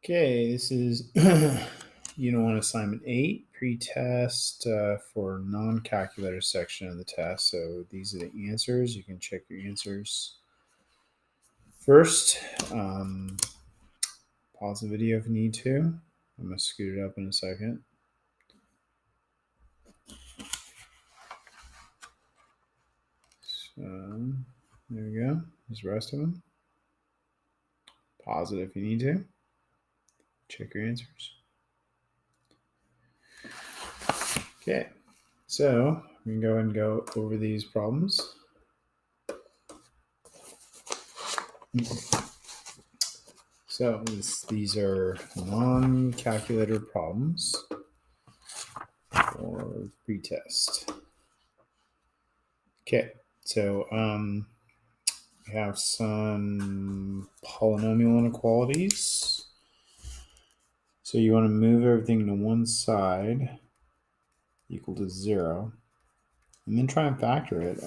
Okay, this is Unit 1 Assignment 8, pretest for non-calculator section of the test. So these are the answers. You can check your answers first. Pause the video if you need to. I'm going to scoot it up in a second. So there we go. There's the rest of them. Pause it if you need to. Check your answers. Okay, so we can go and go over these problems. So these are non-calculator problems for pretest. Okay, so we have some polynomial inequalities. So you want to move everything to one side equal to 0, and then try and factor it. This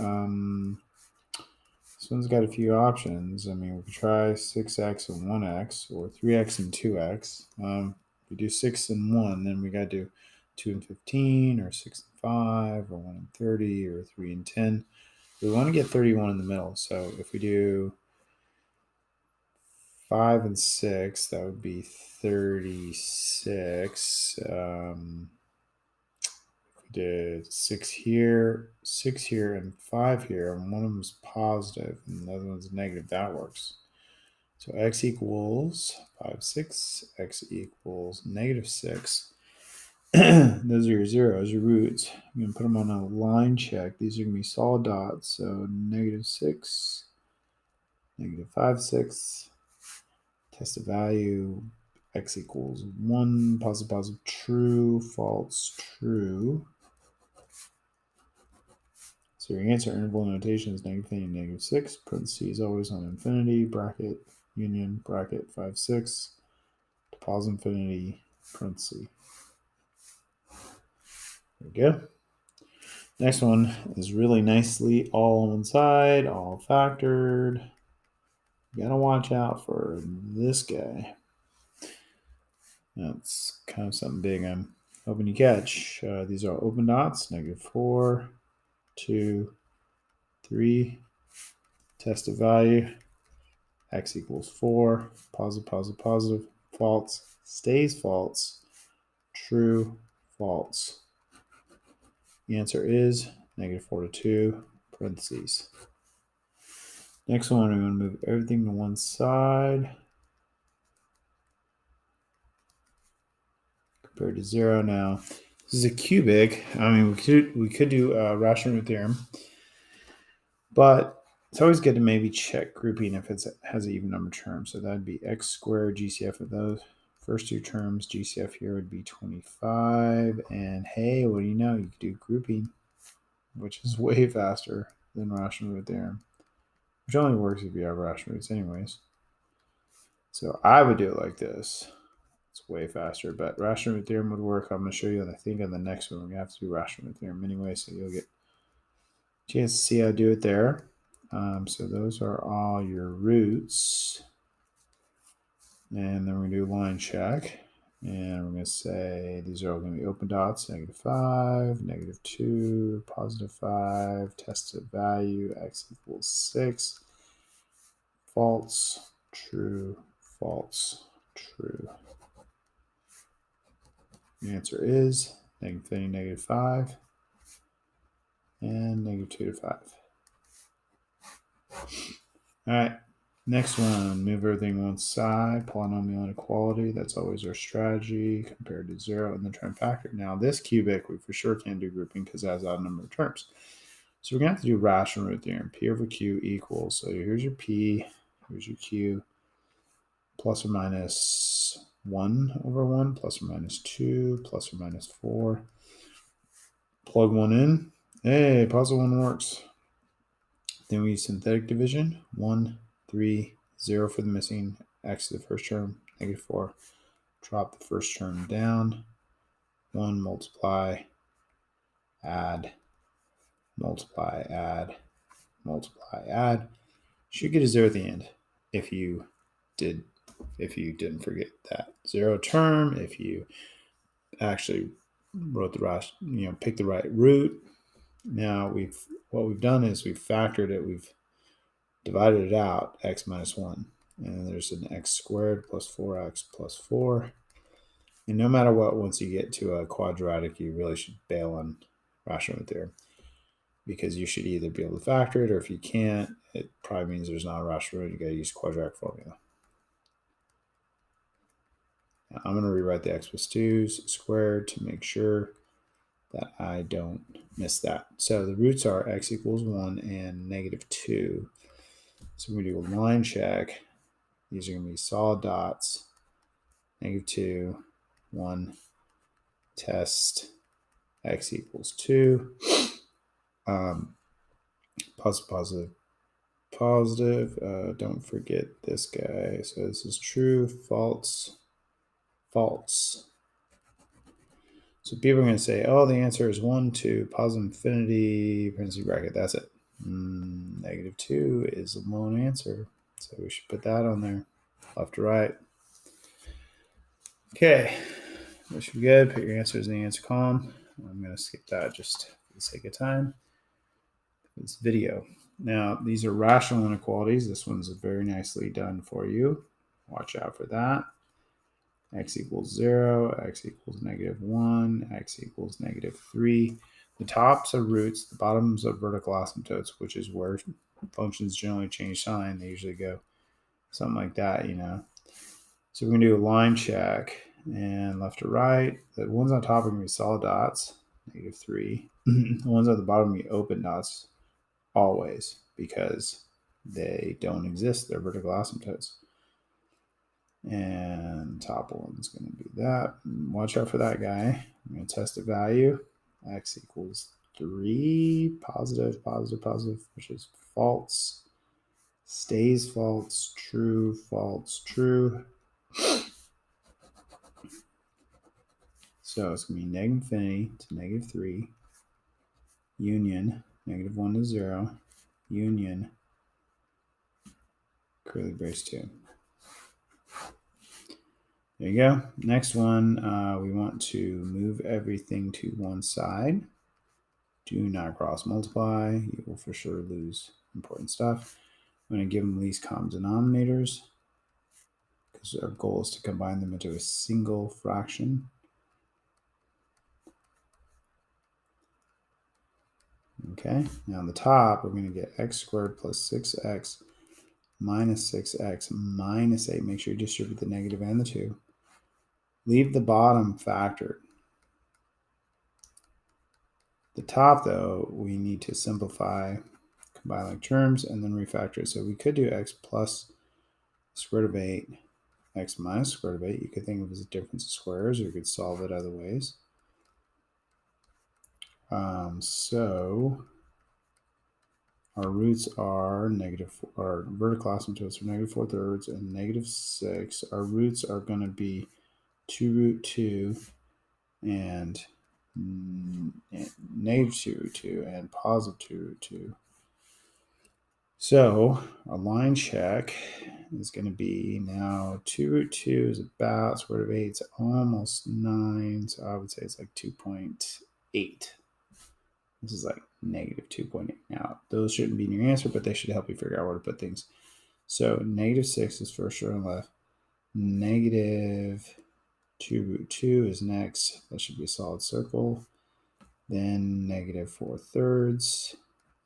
one's got a few options. I mean, we could try 6x and 1x, or 3x and 2x. If we do 6 and 1, then we got to do 2 and 15, or 6 and 5, or 1 and 30, or 3 and 10. We want to get 31 in the middle. So if we do 5 and 6, that would be 36. We did 6 here, and 5 here, and one of them is positive, and the other one's negative. That works. So x equals 5, 6, x equals negative 6. Those are your zeros, your roots. I'm going to put them on a line check. These are going to be solid dots. So negative 6, negative 5, 6. Test the value. X equals 1, positive, positive, true, false, true. So your answer interval notation is negative and negative 6. Parentheses always on infinity. Bracket, union, bracket, 5, 6. To pause infinity, parenthesis. There we go. Next one is really nicely all on one side, all factored. You gotta watch out for this guy. That's kind of something big I'm hoping you catch. These are open dots, negative 4, 2, 3. Test of value. X equals 4. Positive, positive, positive. False. Stays false. True. False. The answer is negative 4 to 2. Parentheses. Next one, we're going to move everything to one side. Compared to 0 now. This is a cubic. I mean, we could do rational root theorem, but it's always good to maybe check grouping if it has an even number term. So that'd be x squared GCF of those first two terms. GCF here would be 25. And hey, what do you know? You could do grouping, which is way faster than rational root theorem, which only works if you have rational roots anyways. So I would do it like this. It's way faster, but rational root theorem would work. I'm going to show you, and I think on the next one, we're going to have to do rational root theorem anyway, so you'll get a chance to see how to do it there. So those are all your roots. And then we're going to do line check. And we're going to say these are all going to be open dots, negative 5, negative 2, positive 5, tested value, x equals 6, false, true, false, true. The answer is negative 30, negative 5, and negative 2 to 5. All right, next one, move everything one side, polynomial inequality. That's always our strategy, compared to 0, and then try and factor. Now, this cubic, we for sure can't do grouping because it has odd number of terms. So we're going to have to do rational root theorem. P over Q equals, so here's your P, here's your Q, plus or minus 1 over 1, plus or minus 2, plus or minus 4. Plug 1 in. Hey, positive 1 works. Then we use synthetic division. 1, 3, 0 for the missing x to the first term, negative 4. Drop the first term down. 1, multiply, add, multiply, add, multiply, add. Should get a 0 at the end if you did if you didn't forget that 0 term, if you actually wrote the right, picked the right root. Now what we've done is we've factored it, we've divided it out, x minus 1. And then there's an x squared plus 4x plus 4. And no matter what, once you get to a quadratic, you really should bail on rational root theorem, because you should either be able to factor it, or if you can't, it probably means there's not a rational root. You got to use quadratic formula. Now, I'm going to rewrite the x plus 2's squared to make sure that I don't miss that. So the roots are x equals 1 and negative 2. So we're going to do a line check. These are going to be solid dots. Negative 2, 1, test, x equals 2. Positive, positive. Don't forget this guy. So this is true, false, false. So people are going to say, oh, the answer is 1, 2, positive infinity, parenthesis bracket. That's it. Negative 2 is a lone answer. So we should put that on there, left to right. Okay, that should be good. Put your answers in the answer column. I'm going to skip that just for the sake of time. This video. Now, these are rational inequalities. This one's very nicely done for you. Watch out for that. X equals 0, x equals negative 1, x equals negative 3. The tops are roots, the bottoms are vertical asymptotes, which is where functions generally change sign. They usually go something like that, So we're going to do a line check, and left to right. The ones on top are going to be solid dots, negative 3. The ones at the bottom are going to be open dots, always, because they don't exist. They're vertical asymptotes. And top one's going to be that. Watch out for that guy. I'm going to test the value. X equals 3, positive, positive, positive, which is false. Stays false, true, false, true. So it's going to be negative infinity to negative 3, union, negative 1 to 0, union, curly brace 2. There you go. Next one, we want to move everything to one side. Do not cross multiply. You will for sure lose important stuff. I'm going to give them least common denominators, because our goal is to combine them into a single fraction. Okay, now on the top, we're going to get x squared plus 6x minus 6x minus 8. Make sure you distribute the negative and the 2. Leave the bottom factored. The top, though, we need to simplify, combine like terms, and then refactor it. So we could do x plus square root of 8, x minus square root of 8. You could think of it as a difference of squares, or you could solve it other ways. So our roots are our vertical asymptotes are negative 4/3 and negative 6. Our roots are going to be 2 root 2 and negative 2 root 2 and positive 2 root 2. So our line check is going to be now 2 root 2 is about square root of 8. It's almost 9. So I would say it's like 2.8. This is like negative 2.8. Now, those shouldn't be in your answer, but they should help you figure out where to put things. So negative 6 is first row on the left. Negative 2 root 2 is next. That should be a solid circle. Then negative 4/3.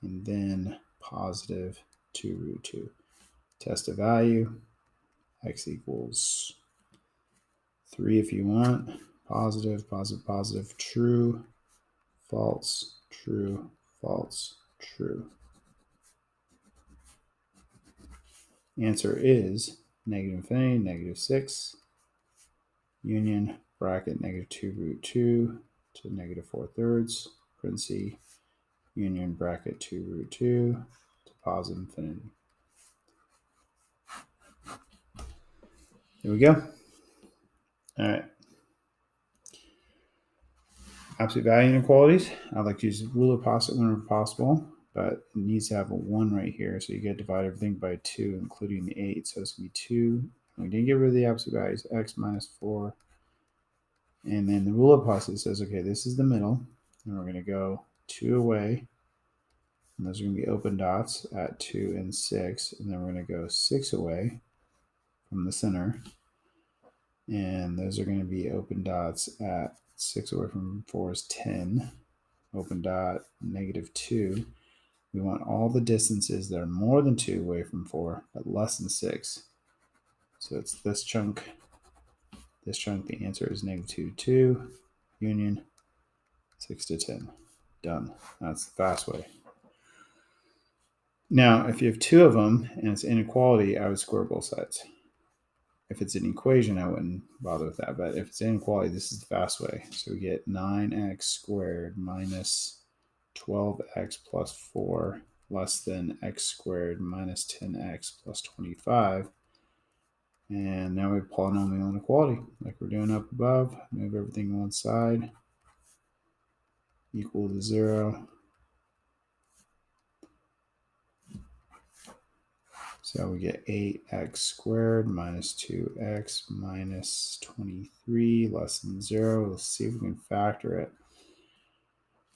And then positive 2 root 2. Test a value. X equals 3 if you want. Positive, positive, positive, true, false, true, false, true. Answer is negative infinity, negative 6, union, bracket, negative 2 root 2 to negative 4/3, parenthesis, union, bracket, 2 root 2 to positive infinity. There we go. All right. Absolute value inequalities. I like to use ruler whenever possible, but it needs to have a 1 right here. So you get to divide everything by 2, including the 8. So it's going to be 2 We didn't get rid of the absolute values, x minus 4. And then the rule of paucity says, okay, this is the middle. And we're going to go 2 away. And those are going to be open dots at 2 and 6. And then we're going to go 6 away from the center. And those are going to be open dots at 6 away from 4 is 10. Open dot, -2. We want all the distances that are more than 2 away from 4, but less than 6. So it's this chunk. This chunk, the answer is -2 to 2, union 6 to 10. Done. That's the fast way. Now, if you have 2 of them and it's inequality, I would square both sides. If it's an equation, I wouldn't bother with that. But if it's inequality, this is the fast way. So we get 9x squared minus 12x plus 4 less than x squared minus 10x plus 25. And now we have polynomial inequality, like we're doing up above. Move everything one side, equal to 0. So we get 8x squared minus 2x minus 23 less than 0. Let's see if we can factor it.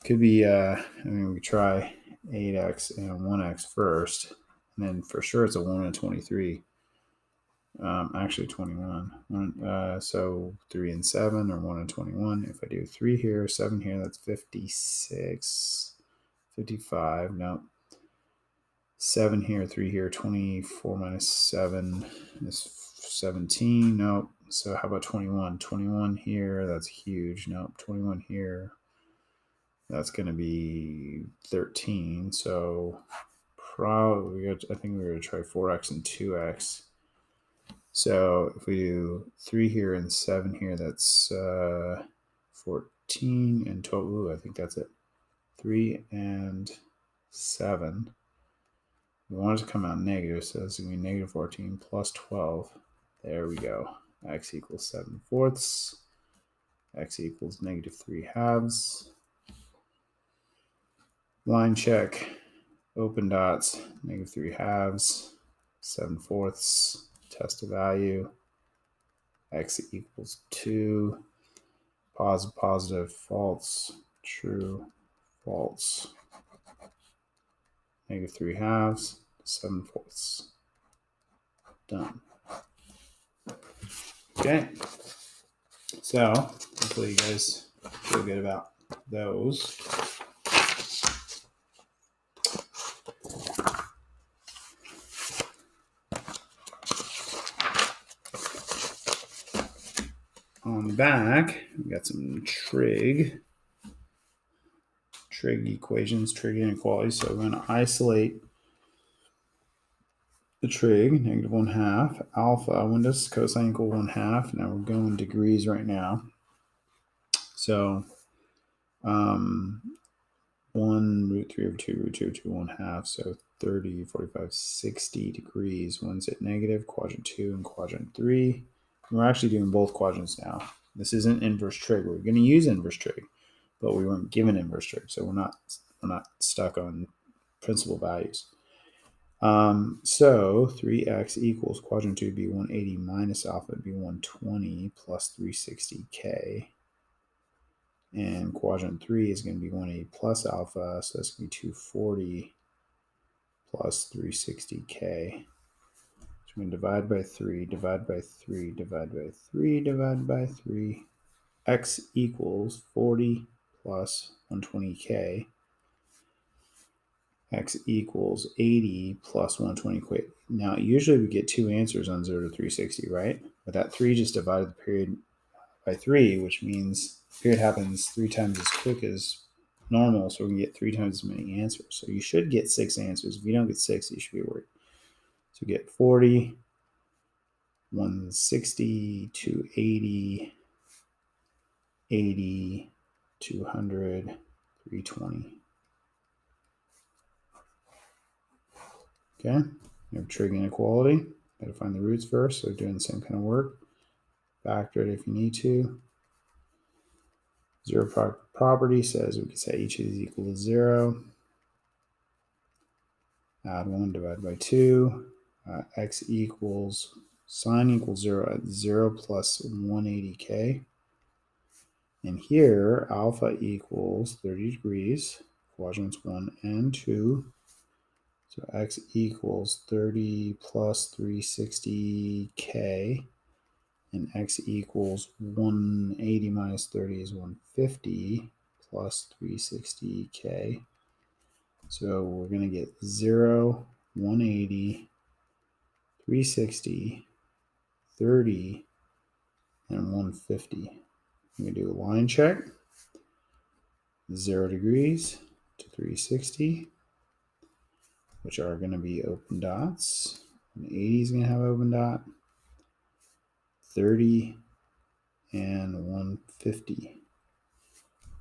Could be, we try 8x and 1x first. And then for sure it's a 1 and 23. Actually 21. So 3 and 7 or 1 and 21. If I do 3 here, 7 here, that's 56, 55. No. 7 here, 3 here, 24 minus 7 is 17. Nope. So how about 21? 21 here, that's huge. Nope. 21 here, that's going to be 13. So probably, I think we're going to try 4x and 2x. So if we do 3 here and 7 here, that's 14 and 12. Ooh, I think that's it. 3 and 7. We want it to come out negative, so it's going to be -14 plus 12. There we go. X equals 7/4. X equals -3 halves. Line check. Open dots, -3 halves. 7/4. Test a value. X equals 2. Positive, false, true, false. -3 halves, 7/4. Done. Okay. So hopefully you guys feel good about those. On the back, we got some trig equations, trig inequalities. So we're going to isolate the trig, -1/2, alpha, when does cosine equal 1/2? Now we're going degrees right now. So 1√3/2, 1/2, so 30, 45, 60 degrees. One's at negative, quadrant 2 and quadrant 3. We're actually doing both quadrants now. This isn't inverse trig. We're going to use inverse trig, but we weren't given inverse trig, so we're not stuck on principal values. So 3x equals quadrant 2 would be 180 minus alpha would be 120 plus 360k. And quadrant 3 is going to be 180 plus alpha, so that's going to be 240 plus 360k. So I'm going to divide by 3, divide by 3, divide by 3, divide by 3. X equals 40 plus 120k. X equals 80 plus 120k. Now, usually we get two answers on 0 to 360, right? But that 3 just divided the period by 3, which means the period happens 3 times as quick as normal, so we can get 3 times as many answers. So you should get 6 answers. If you don't get 6, you should be worried. So we get 40, 160, 280, 80, 200, 320. Okay, we have trig inequality. Got to find the roots first, so doing the same kind of work. Factor it if you need to. Zero property says we can say each of these equal to 0. Add 1, divide by 2. X equals Sine equals 0 at 0 plus 180k. And here, alpha equals 30 degrees, quadrants 1 and 2. So x equals 30 plus 360k, and x equals 180 minus 30 is 150 plus 360k. So we're going to get 0, 180, 360, 30, and 150. We do a line check. 0 degrees to 360, which are going to be open dots. And 80 is going to have open dot. 30 and 150.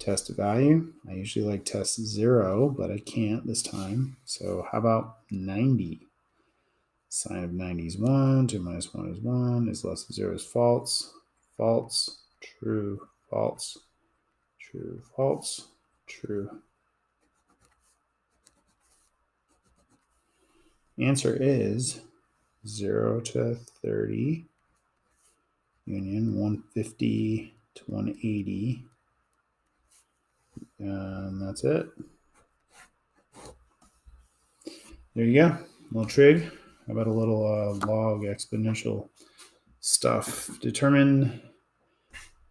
Test a value. I usually like test 0, but I can't this time. So how about 90? Sine of 90 is 1, 2 minus 1 is 1, is less than 0 is false, false, true, false, true, false, true. Answer is 0 to 30, union 150 to 180, and that's it. There you go, a little trig. How about a little log exponential stuff? Determine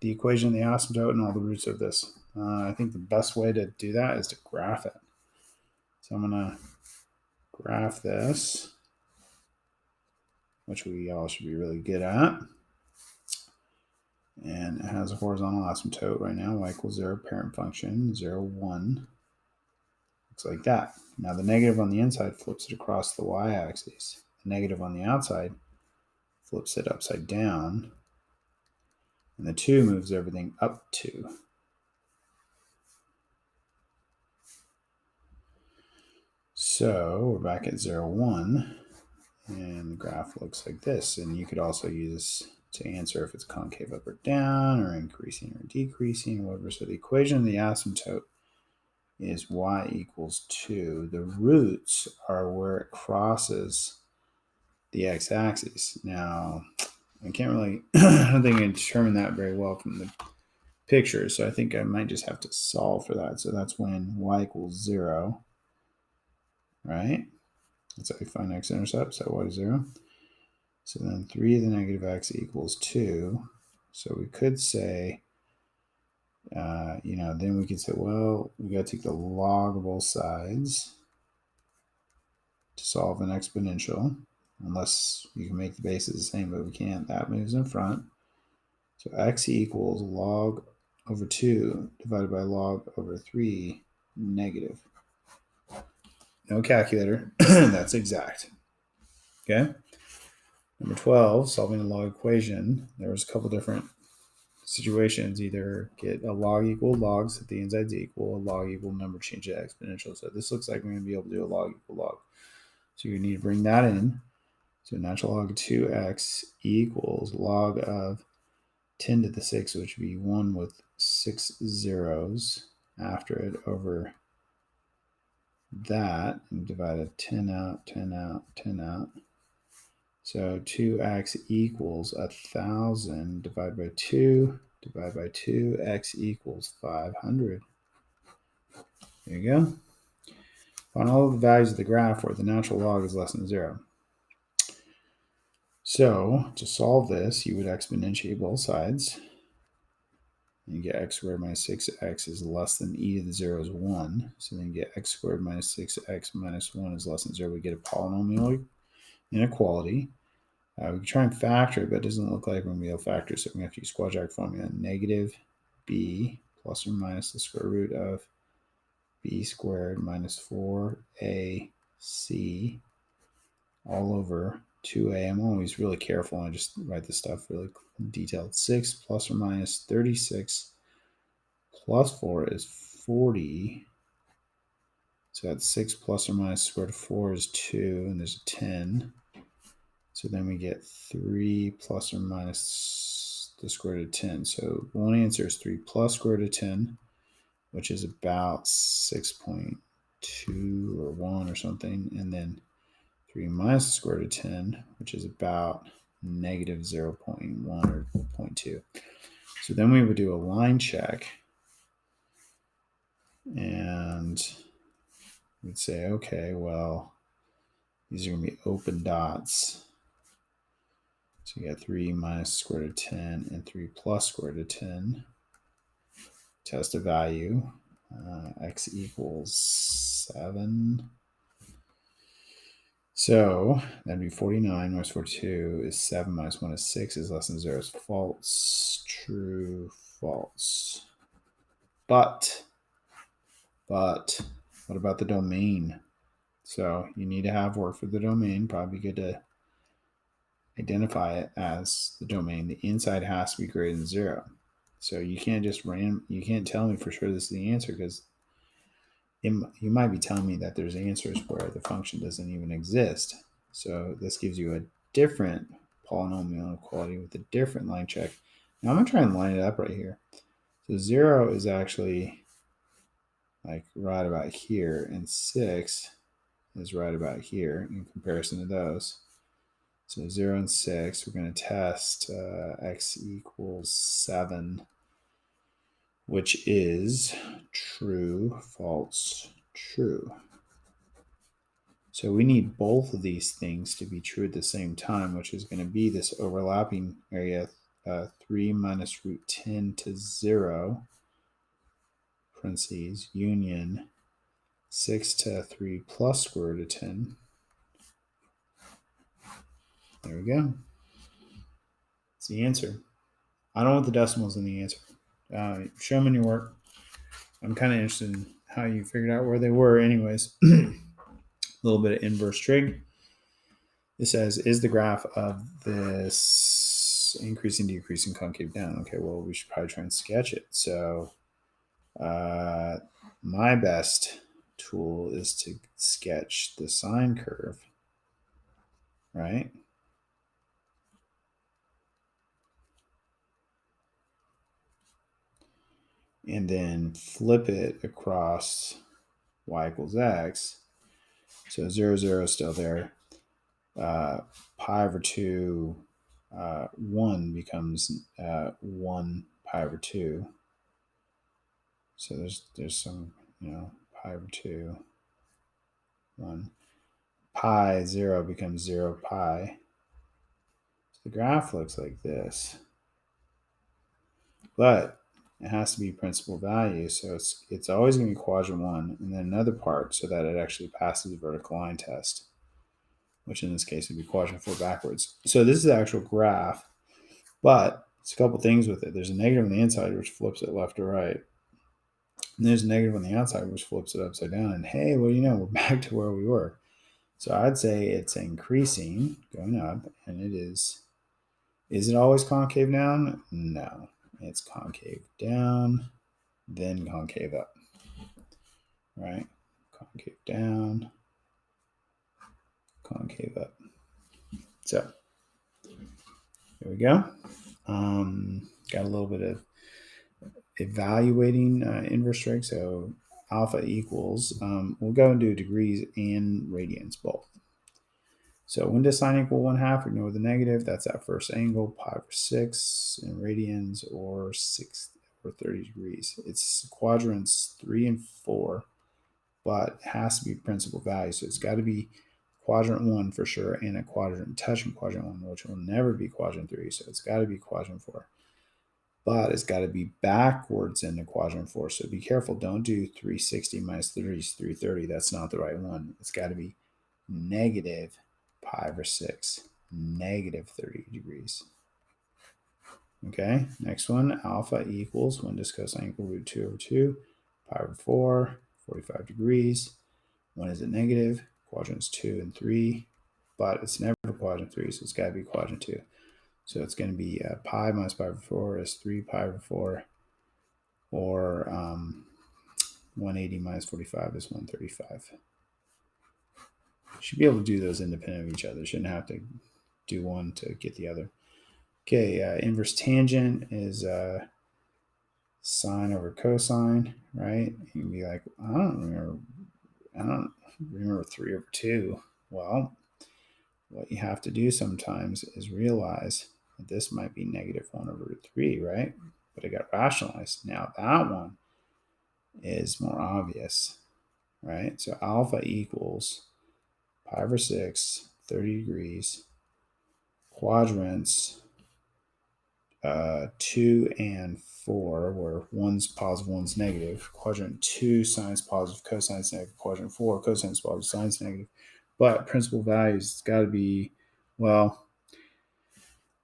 the equation of the asymptote and all the roots of this. I think the best way to do that is to graph it. So I'm going to graph this, which we all should be really good at. And it has a horizontal asymptote right now, y equals 0, parent function, 0, 1. Looks like that. Now the negative on the inside flips it across the y-axis. The negative on the outside flips it upside down. And the 2 moves everything up 2. So we're back at 0, 1. And the graph looks like this. And you could also use this to answer if it's concave up or down, or increasing or decreasing, or whatever. So the equation of the asymptote is y equals 2. The roots are where it crosses the x-axis. Now, I can't really, I don't think I can determine that very well from the picture, so I think I might just have to solve for that. So that's when y equals 0, right? That's how we find x-intercept, so y is 0. So then 3 to the negative x equals 2. So we could say, then we could say, well, we got to take the log of both sides to solve an exponential, unless you can make the bases the same, but we can't. That moves in front. So x equals log over 2 divided by log over 3 negative. No calculator. That's exact. Okay. Number 12, solving a log equation. There was a couple different situations. Either get a log equal log, so the inside's equal, a log equal number, change it exponential. So this looks like we're going to be able to do a log equal log. So you need to bring that in. So natural log of 2x equals log of 10 to the 6, which would be 1 with 6 zeros after it, over that, and divided 10 out, 10 out, 10 out. So 2x equals 1,000 divided by 2, divided by 2, x equals 500. There you go. Find all of the values of the graph where the natural log is less than 0. So to solve this, you would exponentiate both sides. And you get x squared minus 6x is less than e to the 0 is 1. So then you get x squared minus 6x minus 1 is less than 0. We get a polynomial inequality. We can try and factor it, but it doesn't look like we're going to be able to factor. So we're going to have to use quadratic formula. Negative b plus or minus the square root of b squared minus 4ac all over 2a. I'm always really careful. I just write this stuff really detailed. 6 plus or minus 36 plus 4 is 40. So that's 6 plus or minus square root of 4 is 2, and there's a 10. So then we get 3 plus or minus the square root of 10. So one answer is 3 plus square root of 10, which is about 6.2 or 1 or something. And then 3 minus the square root of 10, which is about negative 0.1 or 0.2. So then we would do a line check and we'd say, okay, well, these are going to be open dots. So you got 3 minus square root of 10 and 3 plus square root of 10. Test a value. X equals 7. So that'd be 49 minus 42 is 7 minus 1 is 6 is less than 0 is false. True, false. But what about the domain? So you need to have work for the domain. Probably good to identify it as the domain. The inside has to be greater than 0. So you can't just you can't tell me for sure this is the answer, because you might be telling me that there's answers where the function doesn't even exist. So this gives you a different polynomial inequality with a different line check. Now I'm going to try and line it up right here. So 0 is actually like right about here, and 6 is right about here in comparison to those. So 0 and 6, we're going to test x equals 7, which is true, false, true. So we need both of these things to be true at the same time, which is going to be this overlapping area, 3 minus root 10 to 0, parentheses, union 6 to 3 plus square root of 10. There we go. It's the answer. I don't want the decimals in the answer. Show them in your work. I'm kind of interested in how you figured out where they were anyways. A little bit of inverse trig. It says, is the graph of this increasing, decreasing, concave down? Okay, well, we should probably try and sketch it. So my best tool is to sketch the sine curve, right? And then flip it across y equals x. So 0, 0 is still there. Pi over 2, 1 becomes 1 pi over 2. So there's some, pi over 2, 1. Pi 0 becomes 0 pi. So the graph looks like this. But it has to be principal value, so it's always going to be quadrant 1, and then another part so that it actually passes the vertical line test, which in this case would be quadrant 4 backwards. So this is the actual graph, but it's a couple things with it. There's a negative on the inside, which flips it left to right. And there's a negative on the outside, which flips it upside down. And hey, well, we're back to where we were. So I'd say it's increasing, going up, and it is. Is it always concave down? No. It's concave down, then concave up. Right? Concave down, concave up. So there we go. Got a little bit of evaluating inverse trig. So alpha equals, we'll go and do degrees and radians both. So when does sine equal 1/2? Ignore the negative. That's that first angle, pi over 6 in radians, or 6 or 30 degrees. It's quadrants 3 and 4, but it has to be principal value. So it's got to be quadrant 1 for sure, and a quadrant touching quadrant 1, which will never be quadrant 3. So it's got to be quadrant 4. But it's got to be backwards into quadrant 4. So be careful. Don't do 360 minus 30 is 330. That's not the right one. It's got to be negative pi over 6, negative 30 degrees. Okay, next one, alpha equals, when does cosine equal root 2 over 2, pi over 4, 45 degrees. When is it negative? Quadrants 2 and 3, but it's never quadrant 3, so it's got to be quadrant 2. So it's going to be pi minus pi over 4 is 3 pi over 4, or 180 minus 45 is 135. Should be able to do those independent of each other. Shouldn't have to do one to get the other. Okay, inverse tangent is sine over cosine, right? You can be like, I don't remember 3 over 2. Well, what you have to do sometimes is realize that this might be negative 1 over root 3, right? But it got rationalized. Now that one is more obvious, right? So alpha equals pi over 6, 30 degrees, quadrants 2 and 4, where one's positive, one's negative. Quadrant 2, sine's positive, cosine's negative. Quadrant 4, cosine's positive, sine's negative. But principal values, it's got to be, well,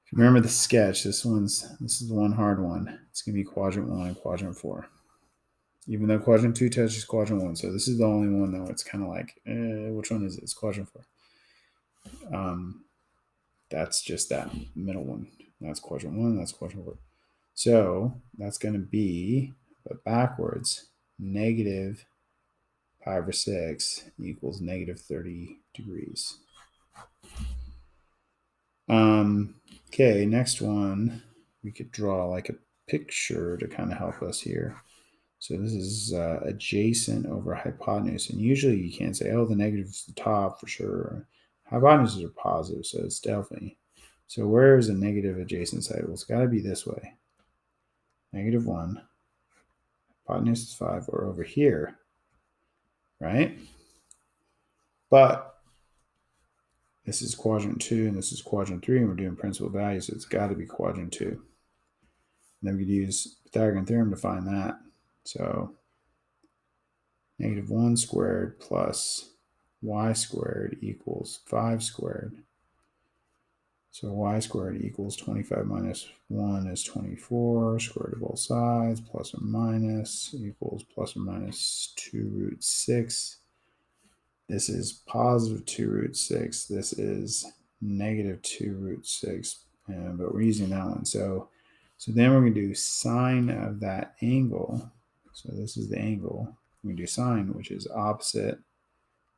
if you remember the sketch, this is the one hard one. It's going to be quadrant 1 and quadrant 4. Even though quadrant 2 touches quadrant 1. So this is the only one, though. It's kind of like, which one is it? It's quadrant 4. That's just that middle one. That's quadrant 1, that's quadrant 4. So that's going to be, but backwards, negative pi over 6 equals negative 30 degrees. Okay, next one, we could draw like a picture to kind of help us here. So this is adjacent over hypotenuse. And usually you can't say, oh, the negative is the top for sure. Hypotenuses are positive, so it's definitely. So where is a negative adjacent side? Well, it's got to be this way. Negative 1. Hypotenuse is 5, or over here, right? But this is quadrant 2 and this is quadrant 3, and we're doing principal values, so it's got to be quadrant 2. And then we could use Pythagorean theorem to find that. So negative 1 squared plus y squared equals 5 squared. So y squared equals 25 minus 1 is 24, square root of both sides, plus or minus equals plus or minus 2 root 6. This is positive 2 root 6. This is negative 2 root 6. But we're using that one. So then we're going to do sine of that angle. So this is the angle. We do sine, which is opposite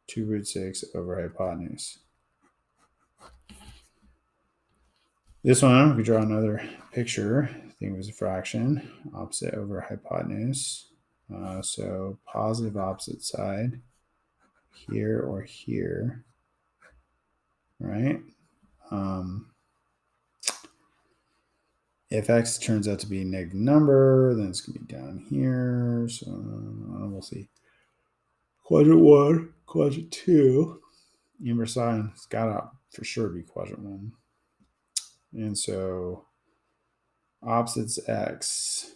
2 root 6 over hypotenuse. This one, we draw another picture. I think it was a fraction. Opposite over hypotenuse. So positive opposite side. Here or here, right? If x turns out to be a negative number, then it's going to be down here. So we'll see. Quadrant 1, quadrant 2. Inverse sine, it's got to for sure be quadrant 1. And so opposites x,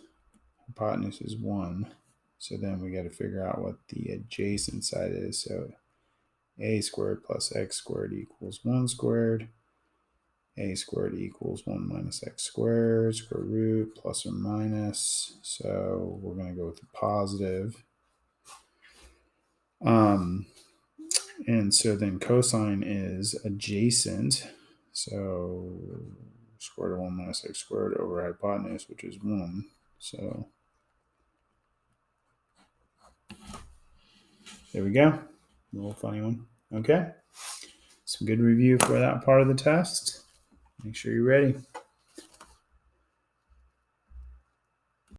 hypotenuse is 1. So then we got to figure out what the adjacent side is. So a squared plus x squared equals 1 squared. A squared equals 1 minus x squared, square root, plus or minus. So we're going to go with the positive. And so then cosine is adjacent. So square root of 1 minus x squared over hypotenuse, which is 1. So there we go. A little funny one. Okay. Some good review for that part of the test. Make sure you're ready.